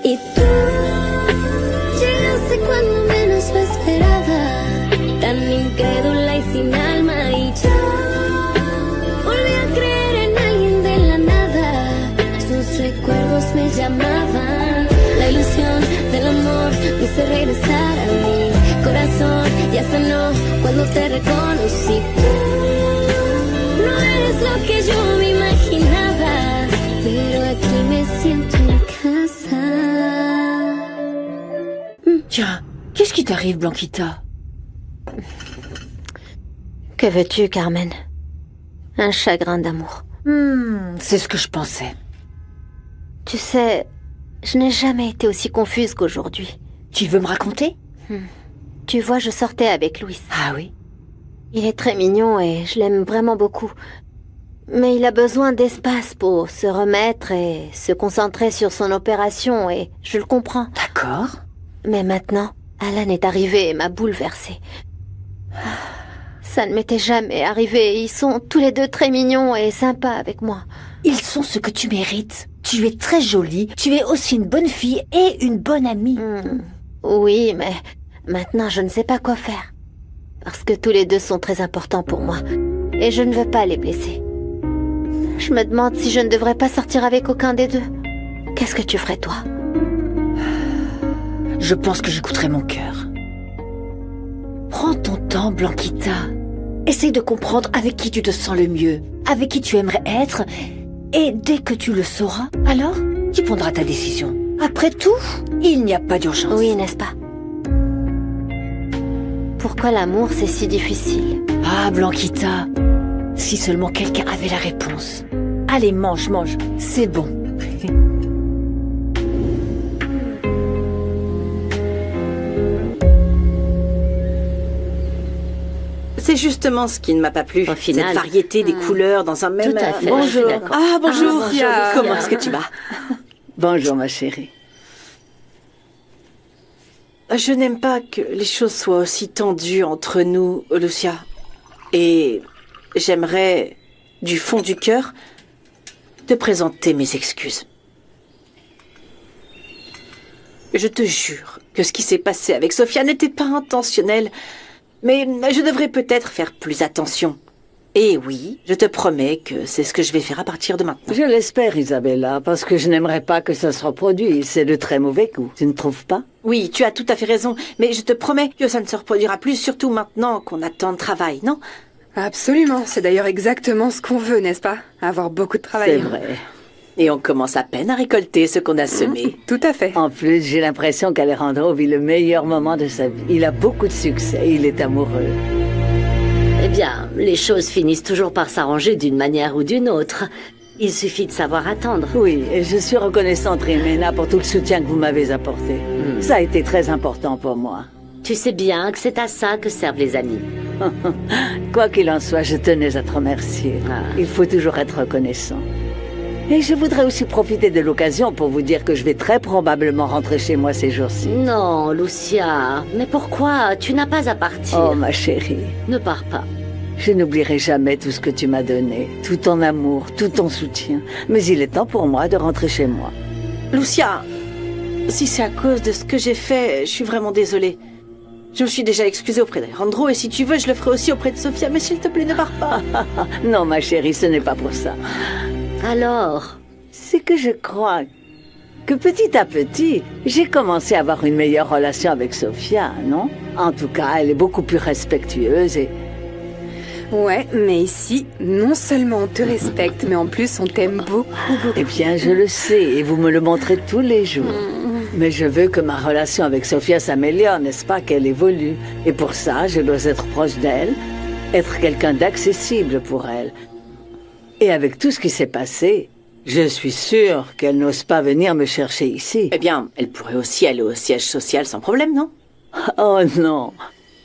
Y tú llegaste cuando menos lo esperaba, tan incrédula y sin alma, y yo volví a creer en alguien de la nada. Sus recuerdos me llamaban, la ilusión del amor me hizo regresar a mi corazón. Ya sanó cuando te reconocí. Tú no eres lo que yo me imaginaba, pero aquí me siento en casa. Tiens, qu'est-ce qui t'arrive, Blanquita? Que veux-tu, Carmen? Un chagrin d'amour. C'est ce que je pensais. Tu sais, je n'ai jamais été aussi confuse qu'aujourd'hui. Tu veux me raconter? Tu vois, je sortais avec Louis. Ah oui? Il est très mignon et je l'aime vraiment beaucoup. Mais il a besoin d'espace pour se remettre et se concentrer sur son opération, et je le comprends. D'accord. Mais maintenant, Alan est arrivé et m'a bouleversée. Ça ne m'était jamais arrivé. Ils sont tous les deux très mignons et sympas avec moi. Ils sont ce que tu mérites. Tu es très jolie, tu es aussi une bonne fille et une bonne amie. Oui, mais maintenant je ne sais pas quoi faire. Parce que tous les deux sont très importants pour moi. Et je ne veux pas les blesser. Je me demande si je ne devrais pas sortir avec aucun des deux. Qu'est-ce que tu ferais, toi? Je pense que j'écouterai mon cœur. Prends ton temps, Blanquita. Essaye de comprendre avec qui tu te sens le mieux, avec qui tu aimerais être, et dès que tu le sauras, alors tu prendras ta décision. Après tout, il n'y a pas d'urgence. Oui, n'est-ce pas? Pourquoi l'amour, c'est si difficile? Ah, Blanquita, si seulement quelqu'un avait la réponse. Allez, mange, mange, c'est bon. C'est justement ce qui ne m'a pas plu. Au final. Cette variété des couleurs dans un même... Tout à fait, Bonjour. je suis d'accord. Ah, bonjour. bonjour. Comment est-ce que tu vas? Bonjour, ma chérie. Je n'aime pas que les choses soient aussi tendues entre nous, Lucia. Et j'aimerais, du fond du cœur, te présenter mes excuses. Je te jure que ce qui s'est passé avec Sophia n'était pas intentionnel, mais je devrais peut-être faire plus attention. Et oui, je te promets que c'est ce que je vais faire à partir de maintenant. Je l'espère, Isabella, parce que je n'aimerais pas que ça se reproduise. C'est de très mauvais goût, tu ne trouves pas? Oui, tu as tout à fait raison, mais je te promets que ça ne se reproduira plus, surtout maintenant qu'on a tant de travail, non? Absolument, c'est d'ailleurs exactement ce qu'on veut, n'est-ce pas? Avoir beaucoup de travail. C'est vrai. Et on commence à peine à récolter ce qu'on a semé. Tout à fait. En plus, j'ai l'impression qu'Alejandro vit le meilleur moment de sa vie. Il a beaucoup de succès, il est amoureux. Eh bien, les choses finissent toujours par s'arranger d'une manière ou d'une autre. Il suffit de savoir attendre. Oui, et je suis reconnaissante, Rimena, pour tout le soutien que vous m'avez apporté. Ça a été très important pour moi. Tu sais bien que c'est à ça que servent les amis. Quoi qu'il en soit, je tenais à te remercier. Il faut toujours être reconnaissant. Et je voudrais aussi profiter de l'occasion pour vous dire que je vais très probablement rentrer chez moi ces jours-ci. Non, Lucia, mais pourquoi? Tu n'as pas à partir. Oh, ma chérie. Ne pars pas. Je n'oublierai jamais tout ce que tu m'as donné, tout ton amour, tout ton soutien. Mais il est temps pour moi de rentrer chez moi. Lucia, si c'est à cause de ce que j'ai fait, je suis vraiment désolée. Je me suis déjà excusée auprès d'Alejandro et si tu veux, je le ferai aussi auprès de Sophia. Mais s'il te plaît, ne pars pas. Non, ma chérie, ce n'est pas pour ça. Alors? C'est que je crois que petit à petit, j'ai commencé à avoir une meilleure relation avec Sophia, non? En tout cas, elle est beaucoup plus respectueuse et... Ouais, mais ici, non seulement on te respecte, mais en plus on t'aime beaucoup, beaucoup. Eh bien, je le sais, et vous me le montrez tous les jours. Mais je veux que ma relation avec Sophia s'améliore, n'est-ce pas, qu'elle évolue. Et pour ça, je dois être proche d'elle, être quelqu'un d'accessible pour elle. Et avec tout ce qui s'est passé, je suis sûre qu'elle n'ose pas venir me chercher ici. Eh bien, elle pourrait aussi aller au siège social sans problème, non? Oh non,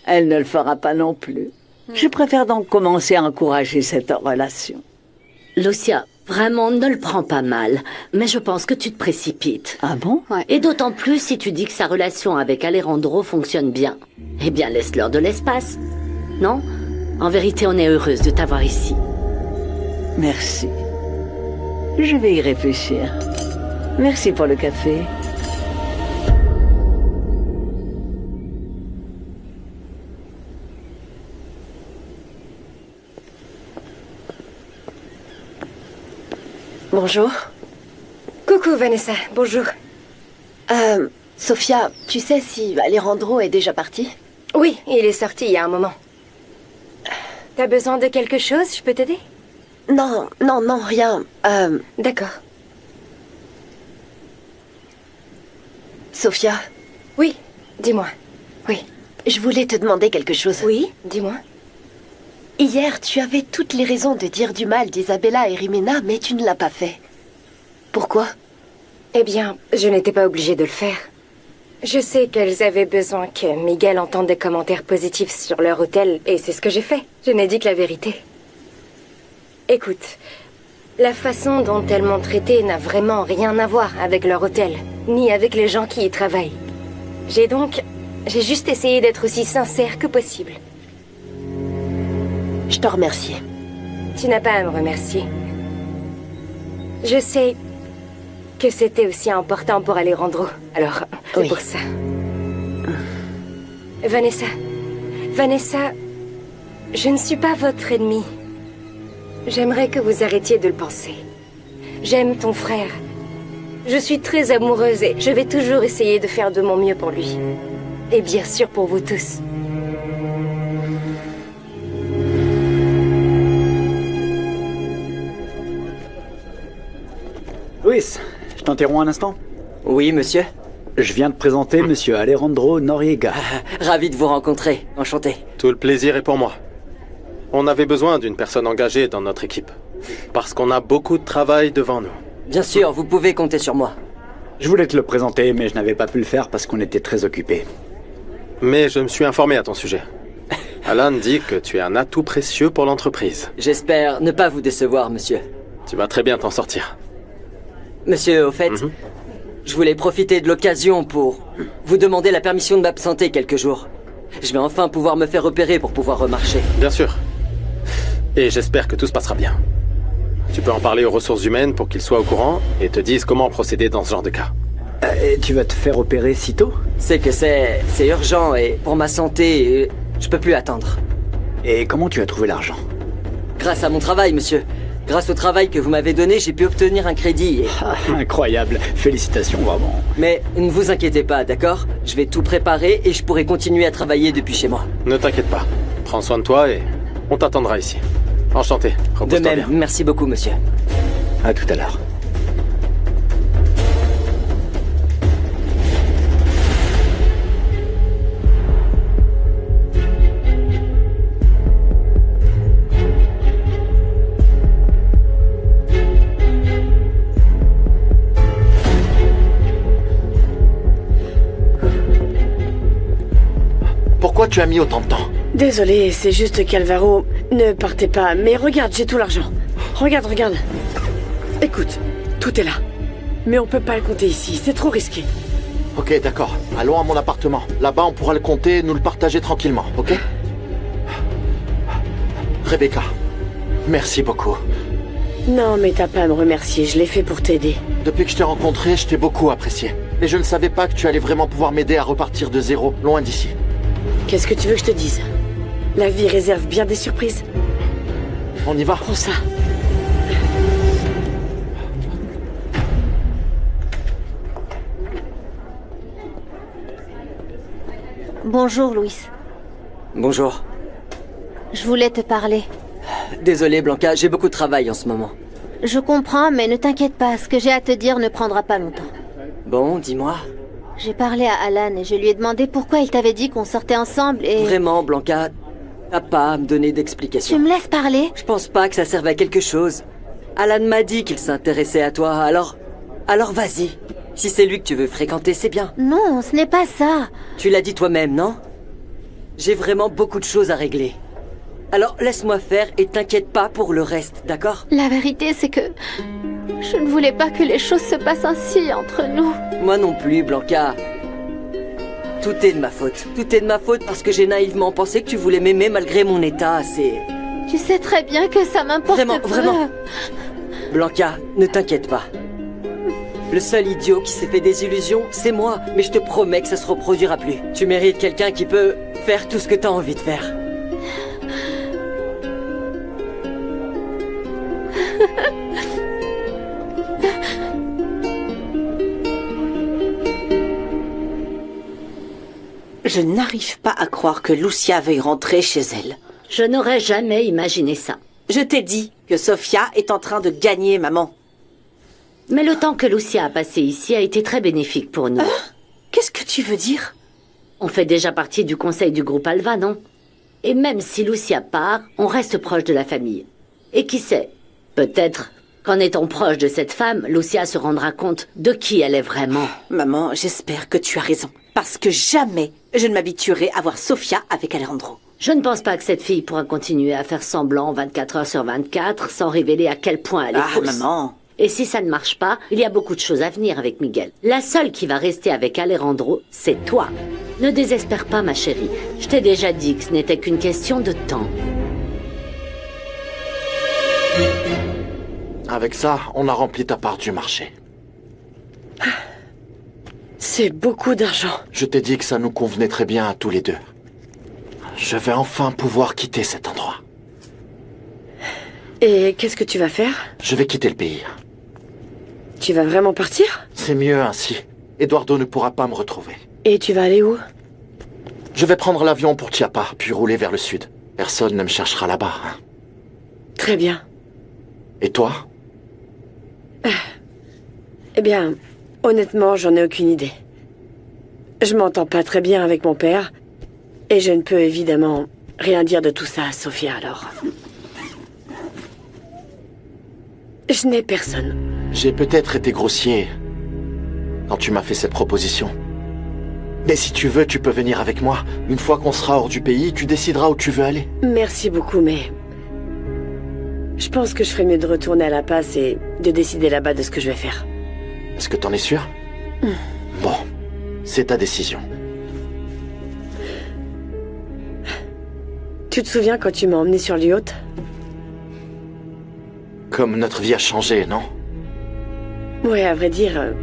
elle ne le fera pas non plus. Je préfère donc commencer à encourager cette relation. Lucia, vraiment, ne le prends pas mal, mais je pense que tu te précipites. Ah bon? Ouais. Et d'autant plus si tu dis que sa relation avec Alejandro fonctionne bien. Eh bien, laisse-leur de l'espace. Non? En vérité, on est heureuse de t'avoir ici. Merci. Je vais y réfléchir. Merci pour le café. Bonjour. Coucou Vanessa, bonjour. Sophia, tu sais si Alejandro est déjà parti? Oui, il est sorti il y a un moment. T'as besoin de quelque chose? Je peux t'aider? Non, rien. D'accord. Sophia? Oui, dis-moi. Oui. Je voulais te demander quelque chose. Oui, dis-moi. Hier, tu avais toutes les raisons de dire du mal d'Isabella et Rimena, mais tu ne l'as pas fait. Pourquoi? Eh bien, je n'étais pas obligée de le faire. Je sais qu'elles avaient besoin que Miguel entende des commentaires positifs sur leur hôtel, et c'est ce que j'ai fait. Je n'ai dit que la vérité. Écoute, la façon dont elles m'ont traitée n'a vraiment rien à voir avec leur hôtel, ni avec les gens qui y travaillent. J'ai juste essayé d'être aussi sincère que possible. Je te remercie. Tu n'as pas à me remercier. Je sais que c'était aussi important pour Alejandro. Alors, c'est pour ça. Vanessa, je ne suis pas votre ennemie. J'aimerais que vous arrêtiez de le penser. J'aime ton frère. Je suis très amoureuse et je vais toujours essayer de faire de mon mieux pour lui. Et bien sûr pour vous tous. Luis, je t'interromps un instant? Oui, monsieur. Je viens de présenter monsieur Alejandro Noriega. Ravi de vous rencontrer. Enchanté. Tout le plaisir est pour moi. On avait besoin d'une personne engagée dans notre équipe. Parce qu'on a beaucoup de travail devant nous. Bien sûr, vous pouvez compter sur moi. Je voulais te le présenter, mais je n'avais pas pu le faire parce qu'on était très occupés. Mais je me suis informé à ton sujet. Alan dit que tu es un atout précieux pour l'entreprise. J'espère ne pas vous décevoir, monsieur. Tu vas très bien t'en sortir. Monsieur, au fait, je voulais profiter de l'occasion pour vous demander la permission de m'absenter quelques jours. Je vais enfin pouvoir me faire opérer pour pouvoir remarcher. Bien sûr. Et j'espère que tout se passera bien. Tu peux en parler aux ressources humaines pour qu'ils soient au courant et te disent comment procéder dans ce genre de cas. Et tu vas te faire opérer si tôt? C'est que c'est urgent et pour ma santé, je peux plus attendre. Et comment tu as trouvé l'argent? Grâce à mon travail, monsieur. Grâce au travail que vous m'avez donné, j'ai pu obtenir un crédit et... Incroyable. Félicitations, vraiment. Mais ne vous inquiétez pas, d'accord? Je vais tout préparer et je pourrai continuer à travailler depuis chez moi. Ne t'inquiète pas. Prends soin de toi et on t'attendra ici. Enchanté. De même, bien. Merci beaucoup, monsieur. À tout à l'heure. Pourquoi tu as mis autant de temps? Désolé, c'est juste qu'Alvaro... Ne partez pas, mais regarde, j'ai tout l'argent. Regarde. Écoute, tout est là. Mais on peut pas le compter ici, c'est trop risqué. Ok, d'accord. Allons à mon appartement. Là-bas, on pourra le compter et nous le partager tranquillement, ok? Rebecca, merci beaucoup. Non, mais t'as pas à me remercier, je l'ai fait pour t'aider. Depuis que je t'ai rencontré, je t'ai beaucoup apprécié. Mais je ne savais pas que tu allais vraiment pouvoir m'aider à repartir de zéro, loin d'ici. Qu'est-ce que tu veux que je te dise? La vie réserve bien des surprises. On y va? Prends ça. Bonjour, Louis. Bonjour. Je voulais te parler. Désolé, Blanca, j'ai beaucoup de travail en ce moment. Je comprends, mais ne t'inquiète pas, ce que j'ai à te dire ne prendra pas longtemps. Bon, dis-moi. J'ai parlé à Alan et je lui ai demandé pourquoi il t'avait dit qu'on sortait ensemble et... Vraiment, Blanca, t'as pas à me donner d'explications. Tu me laisses parler? Je pense pas que ça serve à quelque chose. Alan m'a dit qu'il s'intéressait à toi, alors vas-y. Si c'est lui que tu veux fréquenter, c'est bien. Non, ce n'est pas ça. Tu l'as dit toi-même, non? J'ai vraiment beaucoup de choses à régler. Alors laisse-moi faire et t'inquiète pas pour le reste, d'accord? La vérité, c'est que... je ne voulais pas que les choses se passent ainsi entre nous. Moi non plus, Blanca. Tout est de ma faute. Tout est de ma faute parce que j'ai naïvement pensé que tu voulais m'aimer malgré mon état, c'est... Tu sais très bien que ça m'importe peu. Vraiment. Blanca, ne t'inquiète pas. Le seul idiot qui s'est fait des illusions, c'est moi. Mais je te promets que ça se reproduira plus. Tu mérites quelqu'un qui peut faire tout ce que t'as envie de faire. Je n'arrive pas à croire que Lucia veuille rentrer chez elle. Je n'aurais jamais imaginé ça. Je t'ai dit que Sofia est en train de gagner, maman. Mais le temps que Lucia a passé ici a été très bénéfique pour nous. Qu'est-ce que tu veux dire? On fait déjà partie du conseil du groupe Alva, non? Et même si Lucia part, on reste proche de la famille. Et qui sait, peut-être qu'en étant proche de cette femme, Lucia se rendra compte de qui elle est vraiment. Maman, j'espère que tu as raison. Parce que jamais je ne m'habituerai à voir Sofia avec Alejandro. Je ne pense pas que cette fille pourra continuer à faire semblant 24 heures sur 24 sans révéler à quel point elle est fausse. Maman. Et si ça ne marche pas, il y a beaucoup de choses à venir avec Miguel. La seule qui va rester avec Alejandro, c'est toi. Ne désespère pas, ma chérie. Je t'ai déjà dit que ce n'était qu'une question de temps. Avec ça, on a rempli ta part du marché. C'est beaucoup d'argent. Je t'ai dit que ça nous convenait très bien à tous les deux. Je vais enfin pouvoir quitter cet endroit. Et qu'est-ce que tu vas faire? Je vais quitter le pays. Tu vas vraiment partir? C'est mieux ainsi. Eduardo ne pourra pas me retrouver. Et tu vas aller où? Je vais prendre l'avion pour Chiapa, puis rouler vers le sud. Personne ne me cherchera là-bas. Hein. Très bien. Et toi? Eh bien, honnêtement, j'en ai aucune idée. Je m'entends pas très bien avec mon père, et je ne peux évidemment rien dire de tout ça à Sofia, alors. Je n'ai personne. J'ai peut-être été grossier quand tu m'as fait cette proposition. Mais si tu veux, tu peux venir avec moi. Une fois qu'on sera hors du pays, tu décideras où tu veux aller. Merci beaucoup, mais... je pense que je ferais mieux de retourner à La Paz et de décider là-bas de ce que je vais faire. Est-ce que t'en es sûr? Bon, c'est ta décision. Tu te souviens quand tu m'as emmené sur l'yacht? Comme notre vie a changé, non? Ouais, à vrai dire,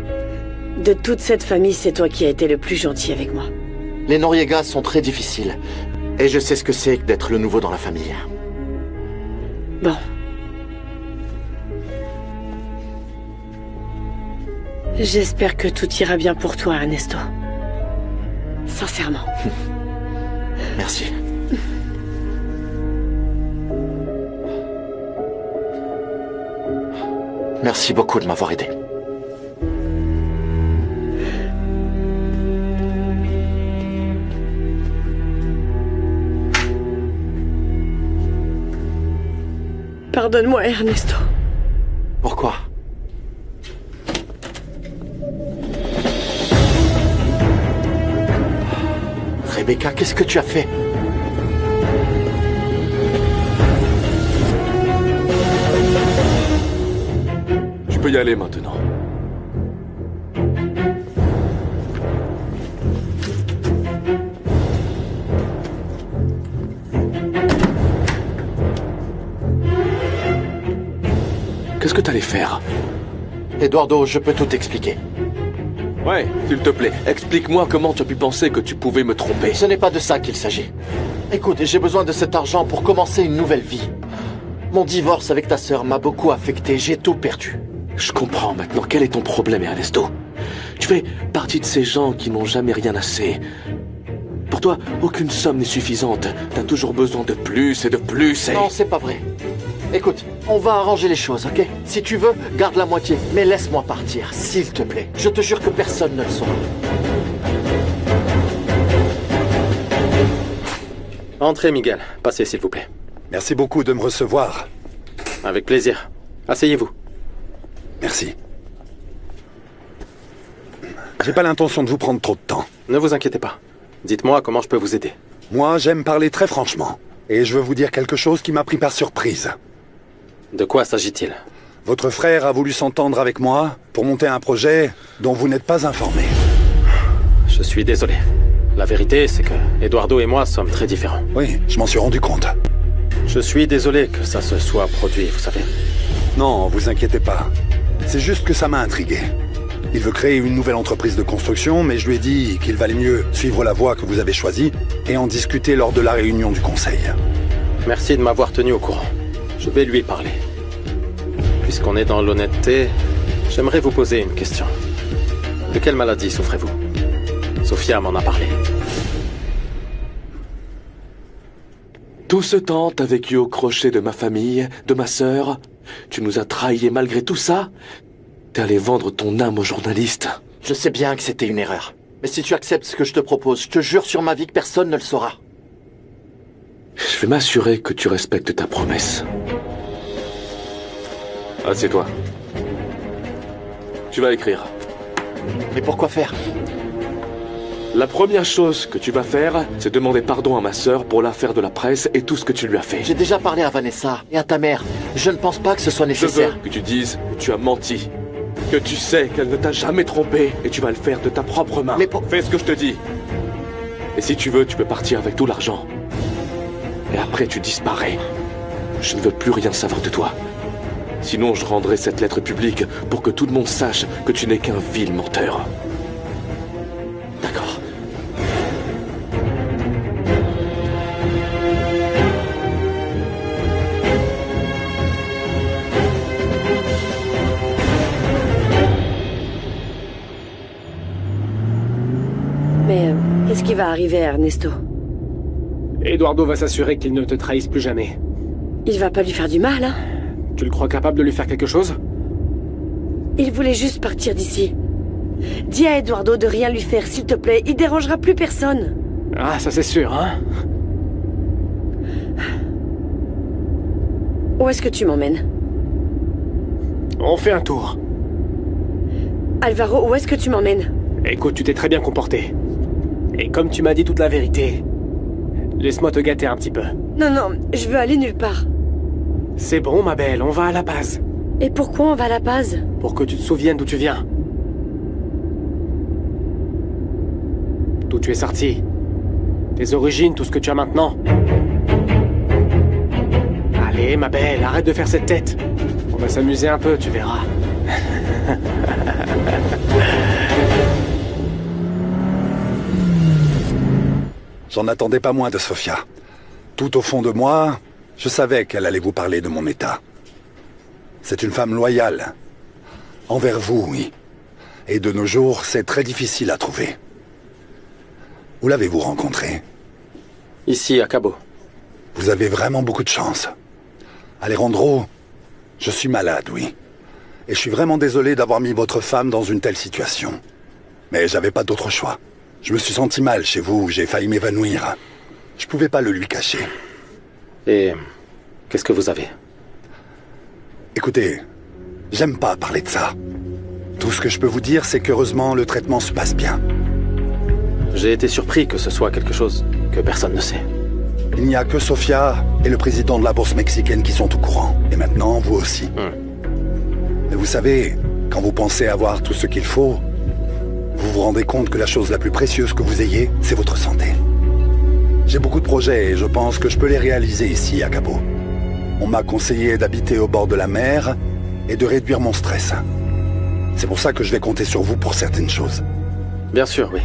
de toute cette famille, c'est toi qui as été le plus gentil avec moi. Les Noriegas sont très difficiles. Et je sais ce que c'est que d'être le nouveau dans la famille. Bon. J'espère que tout ira bien pour toi, Ernesto. Sincèrement. Merci. Merci beaucoup de m'avoir aidé. Pardonne-moi, Ernesto. Pourquoi? Rebecca, qu'est-ce que tu as fait? Tu peux y aller maintenant. Qu'est-ce que t'allais faire? Eduardo, je peux tout expliquer. Ouais, s'il te plaît, explique-moi comment tu as pu penser que tu pouvais me tromper. Ce n'est pas de ça qu'il s'agit. Écoute, j'ai besoin de cet argent pour commencer une nouvelle vie. Mon divorce avec ta sœur m'a beaucoup affecté, j'ai tout perdu. Je comprends maintenant. Quel est ton problème, Ernesto? Tu fais partie de ces gens qui n'ont jamais rien assez. Pour toi, aucune somme n'est suffisante. T'as toujours besoin de plus et de plus et... Non, c'est pas vrai. Écoute, on va arranger les choses, ok? Si tu veux, garde la moitié, mais laisse-moi partir, s'il te plaît. Je te jure que personne ne le saura. Entrez, Miguel. Passez, s'il vous plaît. Merci beaucoup de me recevoir. Avec plaisir. Asseyez-vous. Merci. J'ai pas l'intention de vous prendre trop de temps. Ne vous inquiétez pas. Dites-moi comment je peux vous aider. Moi, j'aime parler très franchement. Et je veux vous dire quelque chose qui m'a pris par surprise. De quoi s'agit-il? Votre frère a voulu s'entendre avec moi pour monter un projet dont vous n'êtes pas informé. Je suis désolé. La vérité, c'est que Eduardo et moi sommes très différents. Oui, je m'en suis rendu compte. Je suis désolé que ça se soit produit, vous savez. Non, vous inquiétez pas. C'est juste que ça m'a intrigué. Il veut créer une nouvelle entreprise de construction, mais je lui ai dit qu'il valait mieux suivre la voie que vous avez choisie et en discuter lors de la réunion du conseil. Merci de m'avoir tenu au courant. Je vais lui parler. Puisqu'on est dans l'honnêteté, j'aimerais vous poser une question. De quelle maladie souffrez-vous? Sofia m'en a parlé. Tout ce temps, t'as vécu au crochet de ma famille, de ma sœur. Tu nous as trahis et malgré tout ça, t'es allé vendre ton âme aux journalistes. Je sais bien que c'était une erreur. Mais si tu acceptes ce que je te propose, je te jure sur ma vie que personne ne le saura. Je vais m'assurer que tu respectes ta promesse. Assieds-toi. Tu vas écrire. Mais pourquoi faire? La première chose que tu vas faire, c'est demander pardon à ma sœur pour l'affaire de la presse et tout ce que tu lui as fait. J'ai déjà parlé à Vanessa et à ta mère. Je ne pense pas que ce soit nécessaire. Je veux que tu dises que tu as menti. Que tu sais qu'elle ne t'a jamais trompé et tu vas le faire de ta propre main. Mais fais ce que je te dis. Et si tu veux, tu peux partir avec tout l'argent. Et après, tu disparais. Je ne veux plus rien savoir de toi. Sinon, je rendrai cette lettre publique pour que tout le monde sache que tu n'es qu'un vil menteur. D'accord. Mais qu'est-ce qui va arriver à Ernesto? Eduardo va s'assurer qu'il ne te trahisse plus jamais. Il va pas lui faire du mal, hein? Tu le crois capable de lui faire quelque chose? Il voulait juste partir d'ici. Dis à Eduardo de rien lui faire, s'il te plaît. Il dérangera plus personne. Ah, ça c'est sûr, hein? Où est-ce que tu m'emmènes? On fait un tour. Alvaro, où est-ce que tu m'emmènes? Écoute, tu t'es très bien comporté. Et comme tu m'as dit toute la vérité, laisse-moi te gâter un petit peu. Non, non, je veux aller nulle part. C'est bon, ma belle, on va à la base. Et pourquoi on va à la base? Pour que tu te souviennes d'où tu viens. D'où tu es sorti. Tes origines, tout ce que tu as maintenant. Allez, ma belle, arrête de faire cette tête. On va s'amuser un peu, tu verras. J'en attendais pas moins de Sofia. Tout au fond de moi, je savais qu'elle allait vous parler de mon état. C'est une femme loyale. Envers vous, oui. Et de nos jours, c'est très difficile à trouver. Où l'avez-vous rencontrée? Ici, à Cabo. Vous avez vraiment beaucoup de chance. Alejandro, je suis malade, oui. Et je suis vraiment désolé d'avoir mis votre femme dans une telle situation. Mais j'avais pas d'autre choix. Je me suis senti mal chez vous, j'ai failli m'évanouir. Je pouvais pas le lui cacher. Et qu'est-ce que vous avez? Écoutez, j'aime pas parler de ça. Tout ce que je peux vous dire, c'est qu'heureusement, le traitement se passe bien. J'ai été surpris que ce soit quelque chose que personne ne sait. Il n'y a que Sofia et le président de la bourse mexicaine qui sont au courant. Et maintenant, vous aussi. Mais vous savez, quand vous pensez avoir tout ce qu'il faut, vous vous rendez compte que la chose la plus précieuse que vous ayez, c'est votre santé. J'ai beaucoup de projets et je pense que je peux les réaliser ici, à Cabo. On m'a conseillé d'habiter au bord de la mer et de réduire mon stress. C'est pour ça que je vais compter sur vous pour certaines choses. Bien sûr, oui.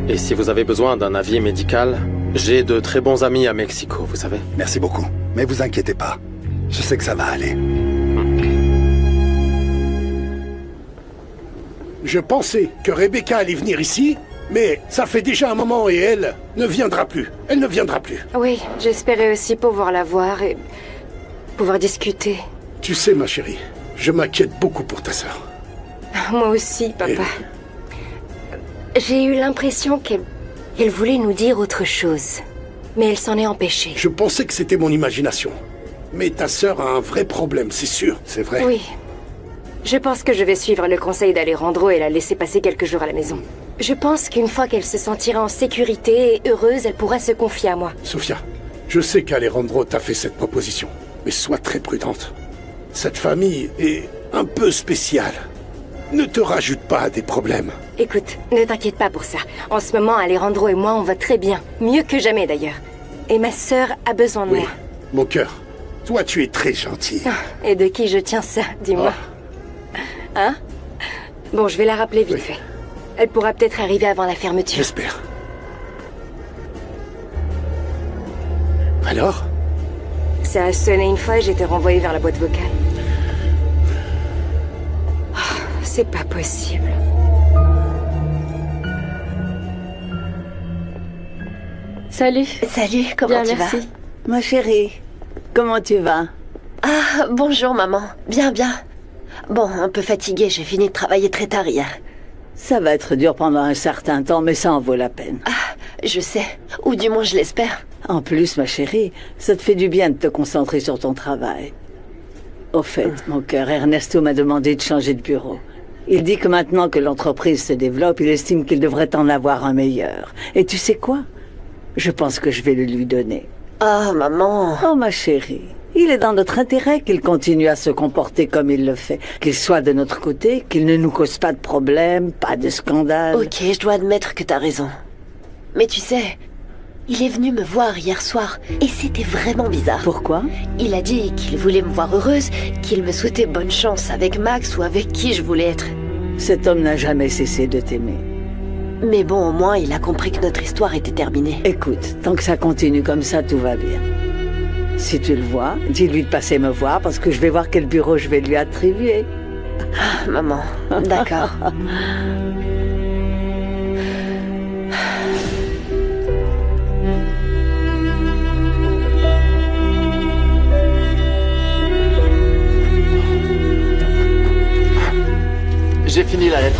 Et si vous avez besoin d'un avis médical, j'ai de très bons amis à Mexico, vous savez. Merci beaucoup. Mais vous inquiétez pas. Je sais que ça va aller. Je pensais que Rebecca allait venir ici, mais ça fait déjà un moment et elle ne viendra plus. Elle ne viendra plus. Oui, j'espérais aussi pouvoir la voir et pouvoir discuter. Tu sais, ma chérie, je m'inquiète beaucoup pour ta sœur. Moi aussi, papa. J'ai eu l'impression qu'elle voulait nous dire autre chose. Mais elle s'en est empêchée. Je pensais que c'était mon imagination. Mais ta sœur a un vrai problème, c'est sûr, c'est vrai. Oui. Je pense que je vais suivre le conseil d'Alejandro et la laisser passer quelques jours à la maison. Je pense qu'une fois qu'elle se sentira en sécurité et heureuse, elle pourra se confier à moi. Sofia, je sais qu'Alejandro t'a fait cette proposition, mais sois très prudente. Cette famille est un peu spéciale. Ne te rajoute pas à des problèmes. Écoute, ne t'inquiète pas pour ça. En ce moment, Alejandro et moi, on va très bien. Mieux que jamais, d'ailleurs. Et ma sœur a besoin de moi. Mon cœur, toi, tu es très gentil. Et de qui je tiens ça, dis-moi. Hein? Bon, je vais la rappeler vite fait. Elle pourra peut-être arriver avant la fermeture. J'espère. Alors? Ça a sonné une fois et j'étais renvoyée vers la boîte vocale. Oh, c'est pas possible. Salut. Salut, comment Bien, tu merci. vas? Ma chérie, comment tu vas? Ah, bonjour maman. Bien, bien. Bon, un peu fatiguée, j'ai fini de travailler très tard hier. Ça va être dur pendant un certain temps, mais ça en vaut la peine. Ah, je sais. Ou du moins je l'espère. En plus, ma chérie, ça te fait du bien de te concentrer sur ton travail. Au fait, mon cœur, Ernesto m'a demandé de changer de bureau. Il dit que maintenant que l'entreprise se développe, il estime qu'il devrait en avoir un meilleur. Et tu sais quoi? Je pense que je vais le lui donner. Ah, maman. Oh, ma chérie. Il est dans notre intérêt qu'il continue à se comporter comme il le fait. Qu'il soit de notre côté, qu'il ne nous cause pas de problème, pas de scandale. Ok, je dois admettre que t'as raison. Mais tu sais, il est venu me voir hier soir et c'était vraiment bizarre. Pourquoi? Il a dit qu'il voulait me voir heureuse, qu'il me souhaitait bonne chance avec Max ou avec qui je voulais être. Cet homme n'a jamais cessé de t'aimer. Mais bon, au moins, il a compris que notre histoire était terminée. Écoute, tant que ça continue comme ça, tout va bien. Si tu le vois, dis-lui de passer me voir parce que je vais voir quel bureau je vais lui attribuer. Ah, maman, d'accord. J'ai fini la lettre.